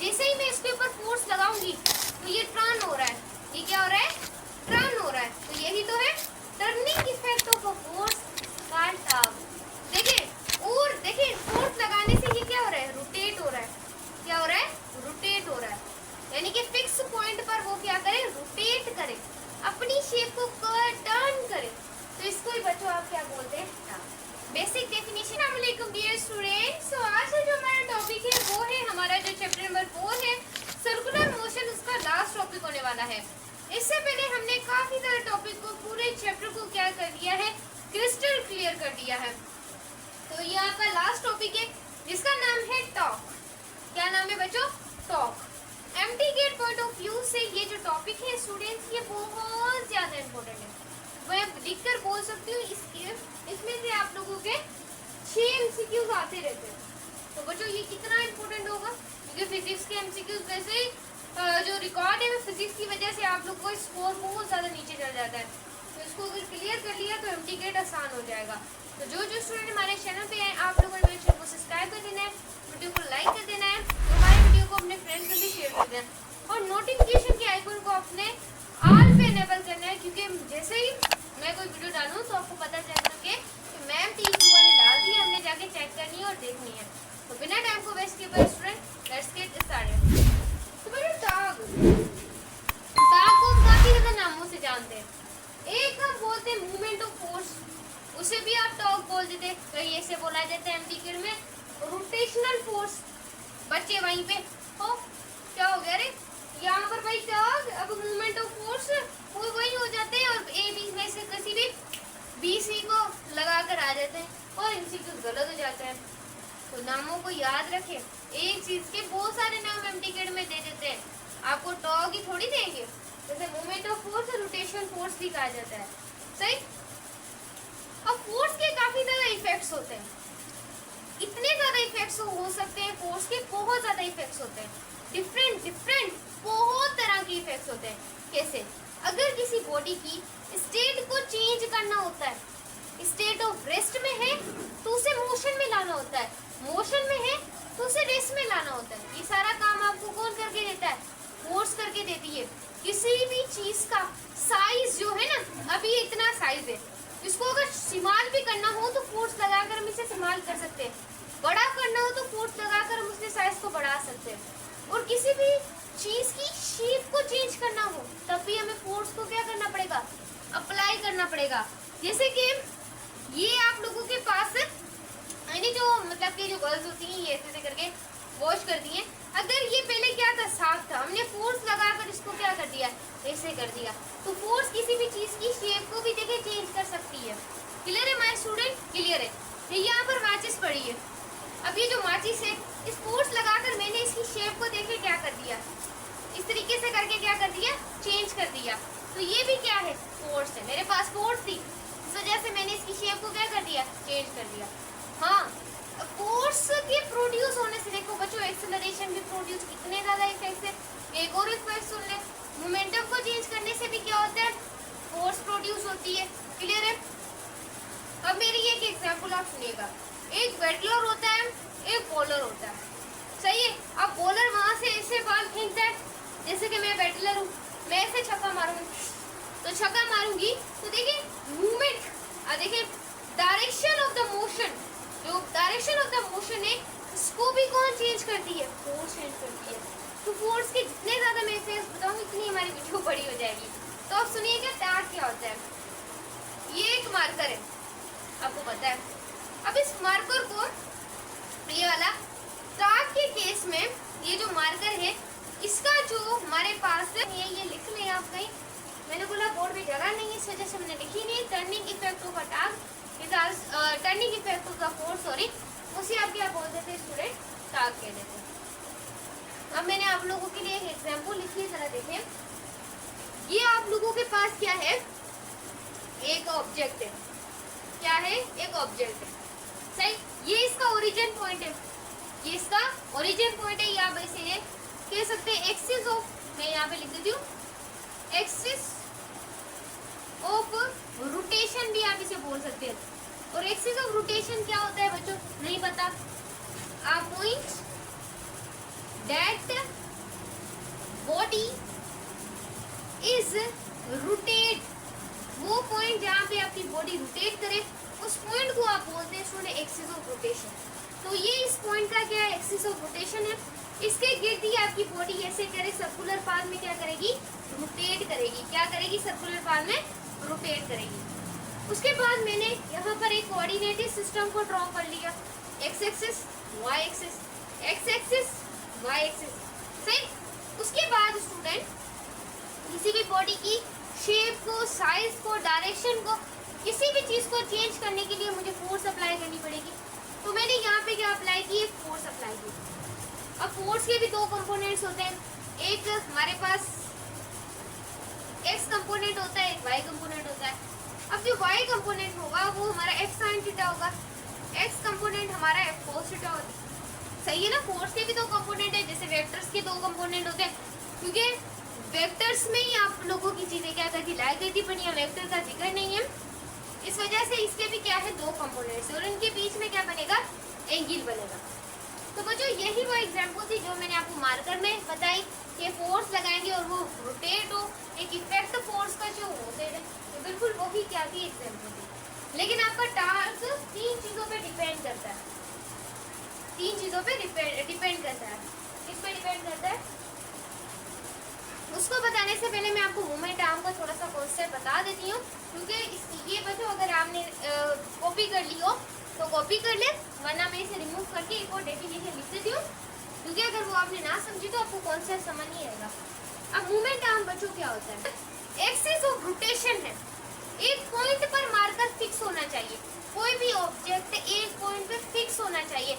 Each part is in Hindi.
जैसे ही मैं इसके ऊपर फोर्स लगाऊंगी तो ये टर्न हो रहा है, ये क्या हो रहा है, टर्न हो रहा है। तो यही तो है turning effect of a force can't out. देखिए, और देखिए फोर्स लगाने से ये क्या हो रहा है, रोटेट हो रहा है, क्या हो रहा है, रोटेट हो रहा है, यानी कि फिक्स पॉइंट पर वो क्या करे, रोटेट करे, अपनी शेप को टर्न करे। तो इसको ही बच्चों आप क्या बोलते हैं, बेसिक डेफिनेशन। अस्सलामुअलैकुम डियर स्टूडेंट्स। तो आज का जो हमारा टॉपिक है वो है हमारा जो चैप्टर नंबर 4 है सर्कुलर मोशन, उसका लास्ट टॉपिक होने वाला है। इससे पहले हमने काफी सारे टॉपिक को, पूरे चैप्टर को क्या कर दिया है, क्रिस्टल क्लियर कर दिया है। तो ये आपका लास्ट टॉपिक है जिसका नाम है टॉक। क्या नाम है बच्चों, टॉक। एमटी गेट पॉइंट ऑफ व्यू से ये जो टॉपिक है स्टूडेंट्स, ये बहुत ज्यादा इंपॉर्टेंट है। मैं लिखकर बोल सकती हूँ, इसमें से आप लोगों के 6 एमसीक्यूज आते रहते हैं। तो बच्चों ये कितना इंपॉर्टेंट होगा, क्योंकि फिजिक्स के एमसीक्यूज वैसे ही जो रिकॉर्ड है वो फिजिक्स की वजह से आप लोग को स्कोर बहुत ज्यादा नीचे चल जाता है। तो इसको अगर क्लियर कर लिया तो एमटी गेट आसान हो जाएगा। तो जो जो स्टूडेंट हमारे चैनल पे हैं, आप लोगों ने मेरे चैनल को सब्सक्राइब कर देना है, वीडियो को लाइक कर देना है, तो हमारे वीडियो को अपने फ्रेंड्स से भी शेयर कर देना है और नोटिफिकेशन के आइकन को अपने ऑल पे एनेबल करना है, क्योंकि जैसे ही मैं कोई वीडियो डालूं तो आपको पता चल सके कि मैम टीचर ने डाल दी है, हमने जाके चेक करनी है और देखनी है। तो बिना टाइम को वेस्ट किए पर स्टूडेंट लेट्स गेट स्टार्टेड। तो बच्चों टॉक को काफी ज्यादा नामों से जानते हैं। एक हम बोलते हैं मूवमेंट ऑफ फोर्स, उसे भी आप टॉक बोल देते हैं, कहीं ऐसे बोला जाता है एमटीक्यू में रोटेशनल फोर्स। बच्चे वहीं पे हो क्या हो गया रे, यहाँ पर भाई टॉक, अब मूवमेंट ऑफ फोर्स वो वही हो जाते हैं और ए बी में से किसी भी बी सी को लगाकर आ जाते हैं और एमसीक्यू गलत हो जाता है। तो नामों को याद रखें, एक चीज के बहुत सारे नाम एमटीक्यू में दे देते हैं, आपको टॉक ही थोड़ी देंगे। जैसे मूवमेंट ऑफ फोर्स और रोटेशन फोर्स भी कहा जाता है, सही। अब फोर्स के काफी ज्यादा इफेक्ट्स होते हैं, इतने ज्यादा इफेक्ट्स हो सकते हैं, फोर्स के बहुत ज्यादा इफेक्ट्स होते हैं, डिफरेंट बहुत तरह के इफेक्ट्स होते हैं। कैसे, अगर किसी बॉडी की स्टेट को चेंज करना होता है, स्टेट ऑफ रेस्ट में है तो उसे मोशन में लाना होता है, मोशन में है तो उसे रेस्ट में लाना होता है। ये सारा काम आपको कौन करके देता है, फोर्स करके देती है। किसी भी चीज का साइज जो है ना, अभी इतना साइज है, इसको अगर इस्तेमाल भी करना हो तो फोर्स लगाकर हम इसे इस्तेमाल कर सकते हैं, बड़ा करना हो तो फोर्स लगाकर हम उसके साइज को बढ़ा सकते हैं। और किसी भी चीज की शेप को चेंज करना हो तब भी हमें फोर्स को क्या करना पड़ेगा, अप्लाई करना पड़ेगा। जैसे कि ये आप लोगों के पास यानी जो मतलब कि जो गर्ल्स होती हैं ये ऐसे करके वॉश करती हैं, अगर ये पहले क्या था, साफ था, हमने फोर्स लगाकर इसको क्या कर दिया, ऐसे कर दिया, तो फोर्स किसी भी चीज की शेप को भी देखिए चेंज कर सकती है। क्लियर है माय स्टूडेंट, क्लियर है। यहाँ पर माचिस पड़ी है, अब ये जो माचिस है, इस फोर्स लगाकर मैंने इसकी शेप को देखे क्या कर दिया, इस तरीके से करके क्या कर दिया, चेंज कर दिया। तो ये भी क्या है, फोर्स है। मेरे पास फोर्स थी, इस वजह से मैंने इसकी शेप को क्या कर दिया, चेंज कर दिया। हाँ, फोर्स के प्रोड्यूस होने से देखो बच्चों, एक्सेलरेशन भी प्रोड्यूस, कितने ज्यादा इफेक्ट्स है। एक और इफेक्ट सुन ले, मोमेंटम को चेंज करने से भी क्या होता है, फोर्स प्रोड्यूस होती है। क्लियर है। अब मेरी एक एग्जांपल आप सुनिएगा, एक बैटलर होता है, एक बॉलर होता है, सही है। अब बॉलर वहां से ऐसे बॉल फेंकता है, जैसे कि मैं बैटलर हूँ, मैं ऐसे छक्का मारूंगी, तो छक्का मारूंगी तो देखिए मूवमेंट, देखिए डायरेक्शन ऑफ द मोशन, जो डायरेक्शन ऑफ द मोशन है इसको भी कौन चेंज करती है, फोर्स चेंज करती है। तो फोर्स के जितने ज्यादा मैं इफेक्ट्स बताऊंगी इतनी हमारी वीडियो बड़ी हो जाएगी। तो आप सुनिएगा टैग क्या होता है। ये एक मार्कर है, आपको पता है। अब इस मार्कर को, ये वाला टैग के केस में ये जो मार्कर है, इसका जो हमारे पास है, ये लिख लें आप कहीं, मैंने बोला बोर्ड में जगह नहीं है इस वजह से मैंने लिखी नहीं। Turning effect of a tag, turning effect of the force, sorry, उसे आप क्या बोल देते हैं स्टूडेंट, टैग कह देते हैं। अब मैंने आप लोगों के लिए एक एग्जांपल लिखी है, जरा देखें। ये आप लोगों के पास क्या है, एक ऑब्जेक्ट है, क्या है, एक ऑब्जेक्ट है, सही। ये इसका ओरिजिन पॉइंट है, ये इसका ओरिजिन पॉइंट है, या वैसे ये कह सकते हैं एक्सिस ऑफ, मैं यहाँ पे लिख देती हूँ, एक्सिस ऑफ रोटेशन भी आप इसे बोल सकते हैं। और एक्सिस ऑफ रोटेशन क्या होता है बच्चों, नहीं पता। A point that is rotate, वो पॉइंट जहाँ पे आपकी बॉडी रोटेट करे उस पॉइंट को आप बोलते हैं स्टूडेंट एक्सिस ऑफ रोटेशन। तो ये इस पॉइंट का क्या है, एक्सिस ऑफ रोटेशन है। इसके गिर्द ही आपकी बॉडी ऐसे करे सर्कुलर पाथ में क्या करेगी, रोटेट करेगी। क्या करेगी, सर्कुलर पाथ में रोटेट करेगी। उसके बाद मैंने यहाँ पर एक कोऑर्डिनेटेड सिस्टम को ड्रॉ कर लिया, X axis Y axis, X axis Y axis, सही। उसके बाद स्टूडेंट किसी भी बॉडी की शेप को, साइज को, डायरेक्शन को, किसी भी चीज को चेंज करने के लिए मुझे फोर्स अप्लाई करनी पड़ेगी। तो मैंने यहाँ पे क्या अप्लाई की, फोर्स अप्लाई की। अब फोर्स के भी दो कंपोनेंट्स होते हैं, एक हमारे पास एक्स कंपोनेंट होता है, एक वाई कंपोनेंट होता है। अब जो वाई कंपोनेंट होगा वो हमारा एफ साइन थीटा होगा, एक्स कंपोनेंट हमारा एफ कोस थीटा होगा, सही है ना। फोर्स के भी दो कंपोनेंट है, जैसे वेक्टर्स के दो कंपोनेंट होते हैं, क्योंकि वेक्टर्स में ही आप लोगों की चीजें क्या करती लाई करती, पर यहाँ वेक्टर का जिक्र नहीं है, इस वजह से इसके भी क्या है, दो कंपोनेंट्स और इनके बीच में क्या बनेगा, एंगल बनेगा। तो बच्चों यही वो एग्जांपल थी जो मैंने आपको मार्कर में बताई कि फोर्स लगाएंगे और वो रोटेट हो, एक इफेक्ट फोर्स का जो होते हैं, तो बिल्कुल वही क्या थी, एग्जांपल थी। लेकिन आपका टास्क तीन चीजों पे डिपेंड करता है, तीन चीजों पे डिपेंड करता है। किस पे डिपेंड करता है, उसको बताने से पहले मैं आपको मोमेंट आर्म का थोड़ा सा कॉन्सेप्ट बता देती हूँ, क्योंकि ये बच्चों अगर आपने कॉपी कर ली हो तो कॉपी कर ले, वरना मैं इसे रिमूव करके एक और डेफिनेशन लिख देती हूँ, क्योंकि अगर वो आपने ना समझी तो आपको कॉन्सेप्ट समझ नहीं आएगा। अब मोमेंट आर्म बच्चों क्या होता है, एक्सिस ऑफ रोटेशन है, एक पॉइंट पर मार्कर फिक्स होना चाहिए, कोई भी ऑब्जेक्ट एक पॉइंट पे फिक्स होना चाहिए,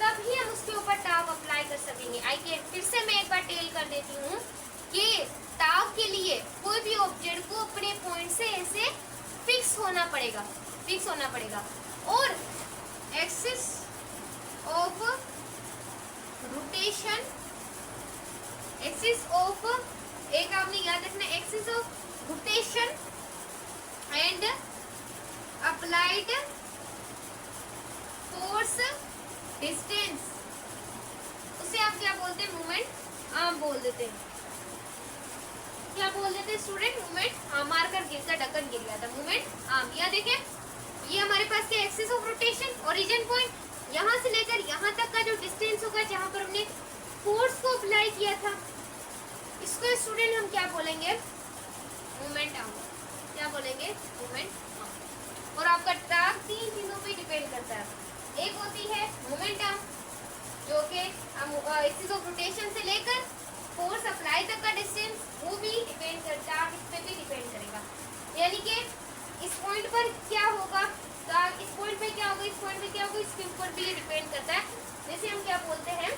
तभी हम उसके ऊपर टाग अप्लाई कर सकेंगे। आइए फिर से मैं एक बार टेल कर देती हूँ कि टाग के लिए कोई भी ऑब्जेक्ट को अपने पॉइंट से ऐसे फिक्स होना पड़ेगा, फिक्स होना पड़ेगा। और axis of rotation, axis of, एक आपने याद रखना, axis of rotation and applied force distance, उसे आप क्या बोलते हैं, मोमेंट आर्म बोल देते हैं। क्या बोल देते हैं स्टूडेंट, मोमेंट आर्म। मार्कर गिर का ढक्कन गिर गया था, मोमेंट आर्म। यह देखें, ये हमारे पास क्या, axis of rotation, origin point, यहाँ से लेकर यहाँ तक का जो डिस्टेंस होगा जहाँ पर हमने फोर्स को अप्लाई किया था, इसको स्टूडेंट हम क्या बोलेंगे, मोमेंट आर्म। क्या बोलेंगे, मोमेंट आर्म। और आपका टाग तीन चीजों पे डिपेंड करता है, एक होती है मोमेंट आर्म जो कि एक्सिस ऑफ रोटेशन से लेकर फोर्स अप्लाई तक का डिस्टेंस, वो भी डिपेंड करता है, इस पे भी डिपेंड करेगा। यानी कि इस पॉइंट पर क्या होगा, तो इस पॉइंट पे क्या होगा, इस पॉइंट पे क्या होगा, इसके ऊपर भी ये डिपेंड करता है। जैसे हम क्या बोलते हैं,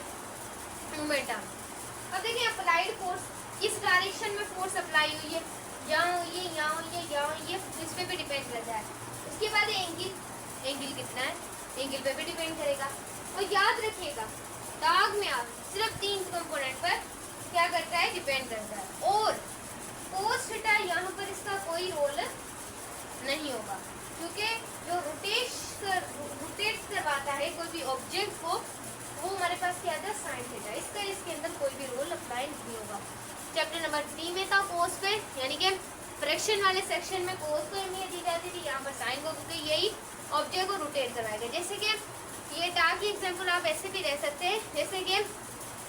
मोमेंट आर्म। अब देखिए अप्लाइड फोर्स, किस डायरेक्शन में फोर्स अप्लाई हुई है, यहाँ हुई है, यहाँ हुई है, यहाँ हुई है, इस पे भी डिपेंड करता है। उसके बाद एंगल, एंगल कितना है, एंगल पे भी डिपेंड करेगा। और याद रखिएगा दाग में आप सिर्फ तीन कंपोनेंट पर क्या करता है, डिपेंड करता है। और कोस थीटा यहाँ पर इसका कोई रोल नहीं होगा, क्योंकि जो रोटेट करवाता है कोई भी ऑब्जेक्ट को, वो हमारे पास क्या था, साइन थीटा, इसका इसके अंदर कोई भी रोल अप्लाई नहीं होगा। चैप्टर नंबर 3 में था कोस पे, यानी कि फ्रैक्शन वाले सेक्शन में कोस को अहमियत दी जाती थी, यहाँ पर साइन को, क्योंकि यही ऑब्जेक्ट को रोटेट करवाएगा। जैसे कि ये टाग की एग्जाम्पल आप ऐसे भी रह सकते हैं, जैसे कि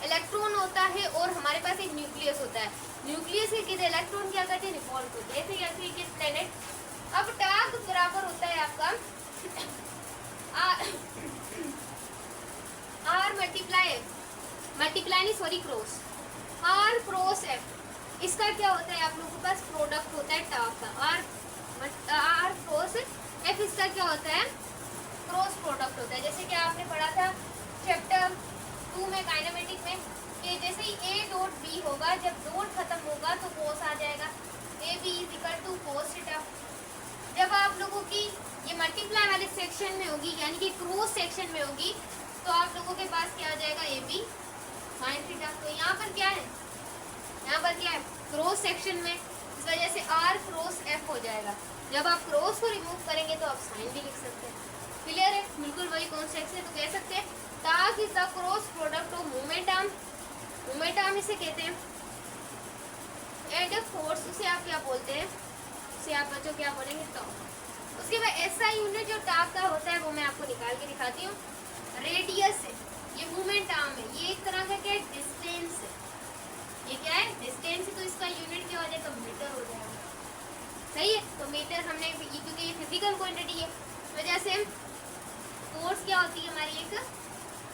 इलेक्ट्रॉन होता है और हमारे पास एक न्यूक्लियस होता है, न्यूक्लियस के कितने इलेक्ट्रॉन क्या करते हैं, रिवॉल्व होते हैं, ऐसे कि प्लेनेट। अब टाग बराबर होता है आपका R multiply sorry cross, R cross F. इसका क्या होता है, आप लोगों के पास प्रोडक्ट होता है टाग का, आर क्रॉस एफ, इसका क्या होता है, क्रॉस प्रोडक्ट होता है। जैसे कि आपने पढ़ा था चैप्टर 2 में काइनेमेटिक में, कि जैसे ही ए डॉट बी होगा, जब डॉट खत्म होगा तो कोस आ जाएगा, A B is equal to cos theta. जब आप लोगों की ये मल्टीप्लाई वाले सेक्शन में होगी, यानी कि क्रॉस सेक्शन में होगी, तो आप लोगों के पास क्या आ जाएगा, ए बी साइन थीटा। तो यहाँ पर क्या है, यहाँ पर क्या है, क्रॉस सेक्शन में, इस वजह से आर क्रॉस एफ हो जाएगा। जब आप क्रॉस को रिमूव करेंगे तो आप साइन भी लिख सकते हैं। क्लियर है, बिल्कुल वही कॉन्सेप्ट है। तो कह सकते हैं torque is the cross product of moment arm. Moment arm इसे कहते हैं। एंड फोर्स, उसे आप क्या बोलते हैं, उसे आप बच्चों क्या बोलेंगे, टॉर्क। उसके बाद ऐसा यूनिट जो टॉर्क का होता है वो मैं आपको निकाल के दिखाती हूँ। रेडियस है, ये मूवमेंट आर्म है, ये एक तरह का क्या है, डिस्टेंस है। ये क्या है, डिस्टेंस है, तो इसका यूनिट क्या हो जाएगा, मीटर हो जाएगा। सही है, तो मीटर हमने, क्योंकि ये फिजिकल क्वांटिटी है, वजह से फोर्स क्या होती है हमारी, एक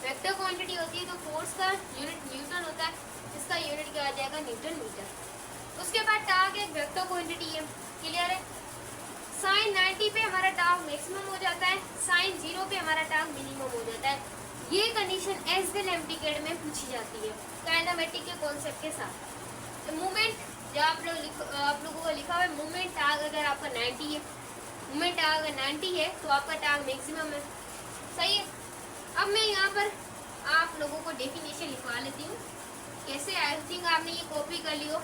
वेक्टर क्वांटिटी होती है, तो फोर्स का यूनिट न्यूटन होता है, इसका यूनिट क्या आ जाएगा, न्यूटन मीटर। उसके बाद टार्क एक वेक्टर क्वांटिटी है, क्लियर है। साइन 90 पे हमारा टार्क मैक्सिमम हो जाता है, साइन 0 पे हमारा टार्क मिनिमम हो जाता है। ये कंडीशन एज वेल एमटीकेड में पूछी जाती है काइनेमेटिक के कॉन्सेप्ट के साथ। तो मूवमेंट जो आप लोगों को लिखा हुआ है, मूवमेंट टार्क अगर आपका 90 है, मूवमेंट टार्क अगर 90 है तो आपका टार्क मैक्सिमम है। सही है। अब मैं यहाँ पर आप लोगों को डेफिनेशन लिखवा लेती हूँ, कैसे, आई थिंक आपने ये कॉपी कर ली हो,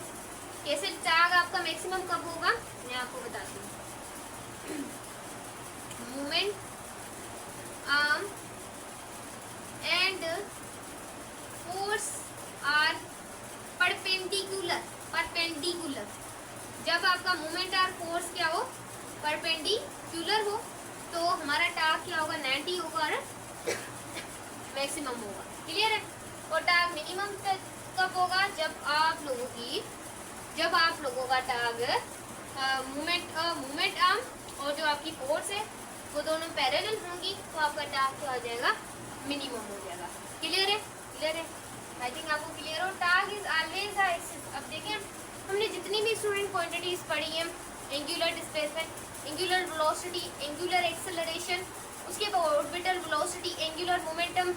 कैसे टार्क आपका मैक्सिमम कब होगा मैं आपको बताती हूँ। Movement arm and force are perpendicular, perpendicular. जब आपका मूवमेंट आर फोर्स क्या हो, परपेंडिकुलर हो, तो हमारा टार्क क्या होगा, 90 होगा और मैक्सिमम होगा। क्लियर है। और टार्क मिनिमम कब होगा, जब आप लोगों का टार्क मूवमेंट आर्म और जो आपकी फोर्स है वो दोनों पैरेलल होंगी, तो आपका टार्क क्या हो जाएगा, मिनिमम हो जाएगा। क्लियर है, क्लियर है, आई थिंक आपको क्लियर हो। Torque is always the axis. अब देखिए हमने जितनी भी स्टूडेंट क्वांटिटीज पढ़ी है, angular displacement, angular velocity, angular acceleration, उसके बाद orbital velocity, angular momentum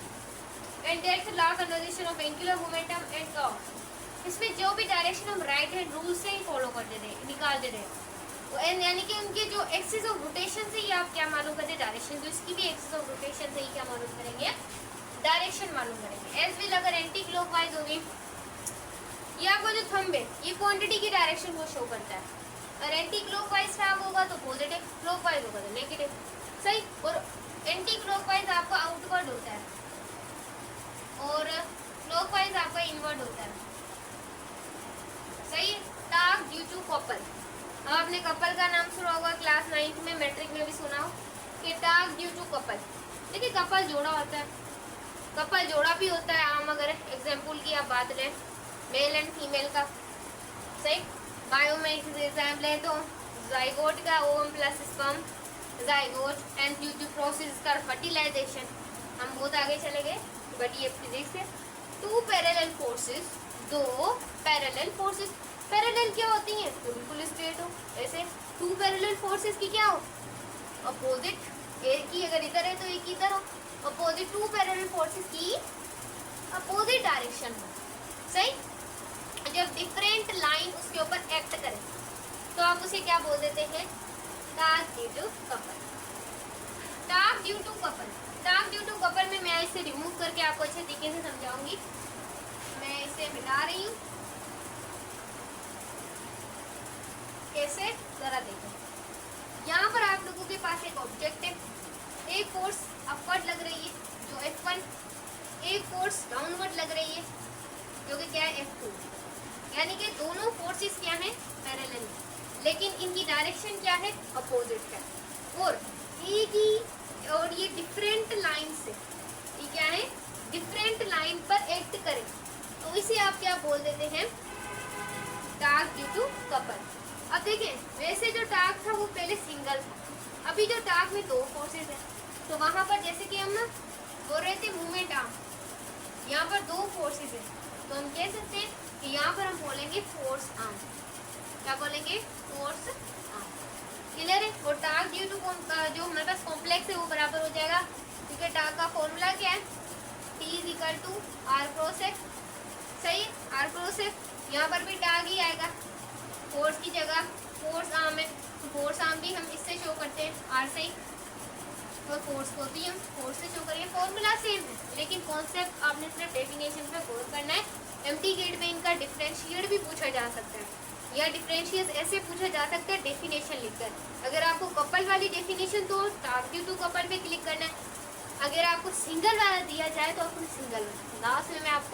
and that's law conversation of angular momentum and curve. इसमें जो भी डायरेक्शन हम राइट हैंड रूल से ही फॉलो कर देते हैं, निकाल देते हैं, यानी कि उनके जो एक्सिस ऑफ रोटेशन से ही आप क्या मालूम करते हैं, डायरेक्शन। तो इसकी भी एक्सिस ऑफ रोटेशन से ही क्या मालूम करेंगे, डायरेक्शन मालूम करेंगे। एज विल अगर एंटी क्लॉकवाइज होगी, ये आपका जो थंब है ये क्वांटिटी की डायरेक्शन को शो करता है, और एंटी क्लॉकवाइज टार्क होगा तो पॉजिटिव, क्लॉकवाइज होगा तो नेगेटिव। सही। और एंटी क्लॉकवाइज आपका आउटवर्ड होता है और क्लॉकवाइज आपका इनवर्ड होता है। सही। टार्क ड्यू टू कपल, अब आपने कपल का नाम सुना होगा क्लास 9th में, मैट्रिक में भी सुना हो कि टार्क ड्यू टू कपल। देखिए कपल जोड़ा होता है, कपल जोड़ा भी होता है आम, अगर एग्जाम्पल की आप बात लें मेल एंड फीमेल का। सही। बायो में एग्जाम्पल है तो जाइगोट का ovum plus sperm, zygote and due to process का फर्टिलाइजेशन। हम बहुत आगे चले गए बट ये फिजिक्स है। टू पैरेलल फोर्सेस, दो पैरेलल फोर्सेस। पैरेलल क्या होती हैं, तो बिल्कुल स्ट्रेट हो। ऐसे टू पैरेलल फोर्सेस की क्या हो, अपोजिट। एक की अगर इधर है तो एक इधर हो, अपोजिट। टू पैरेलल फोर्सेस की अपोजिट डायरेक्शन हो। सही। जब डिफरेंट लाइन उसके ऊपर एक्ट करे तो आप उसे क्या बोल देते हैं, torque due to couple. Torque due to couple, torque due to couple में मैं इसे रिमूव करके आपको अच्छे तरीके से समझाऊंगी। मैं इसे मिटा रही हूँ, कैसे जरा देखो। यहाँ पर आप लोगों के पास एक ऑब्जेक्ट है, एक फोर्स अपवर्ड लग रही है जो F1, एक फोर्स डाउनवर्ड लग रही है जो कि क्या है F2। यानी कि दोनों फोर्सेस क्या हैं, पैरेलल, लेकिन इनकी डायरेक्शन क्या है, अपोजिट है। और एक ही, और ये डिफरेंट लाइन से, ये क्या है, डिफरेंट लाइन पर एक्ट करें तो इसे आप क्या बोल देते हैं, टार्क ड्यू टू कपल। अब देखें वैसे जो टार्क था वो पहले सिंगल था, अभी जो टार्क में दो फोर्सेस है, तो वहां पर जैसे कि हम बोल रहे थे मूवमेंट आर्म, यहाँ पर दो फोर्सेस है, तो हम कह सकते हैं कि यहाँ पर हम बोलेंगे फोर्स आर्म। क्या बोलेंगे, फोर्स आर्म। क्लियर है। और टार्क ड्यू टू जो हमारे पास कॉम्प्लेक्स है वो बराबर हो जाएगा, क्योंकि टार्क का फॉर्मूला क्या है, T is equal to R cross F. सही है, आर क्रॉस एफ। यहाँ पर भी टार्क ही आएगा, फोर्स की जगह फोर्स आर्म है, तो फोर्स आर्म भी हम इससे शो करते हैं, आर से ही। और फोर्स को भी हम फोर्स से शो करेंगे। फॉर्मूला सेम है, लेकिन कॉन्सेप्ट आपने सिर्फ डेफिनेशन पे गौर करना है। एमटीकेट में इनका डिफरेंशिएट भी पूछा जा सकता है, या डिफरेंशिएट ऐसे पूछा जा सकता है डेफिनेशन लिखकर। अगर आपको कपल वाली डेफिनेशन तो टार्क ड्यू टू कपल पे क्लिक करना है, अगर आपको सिंगल वाला दिया जाए तो आपको सिंगल। लास्ट में मैं आपको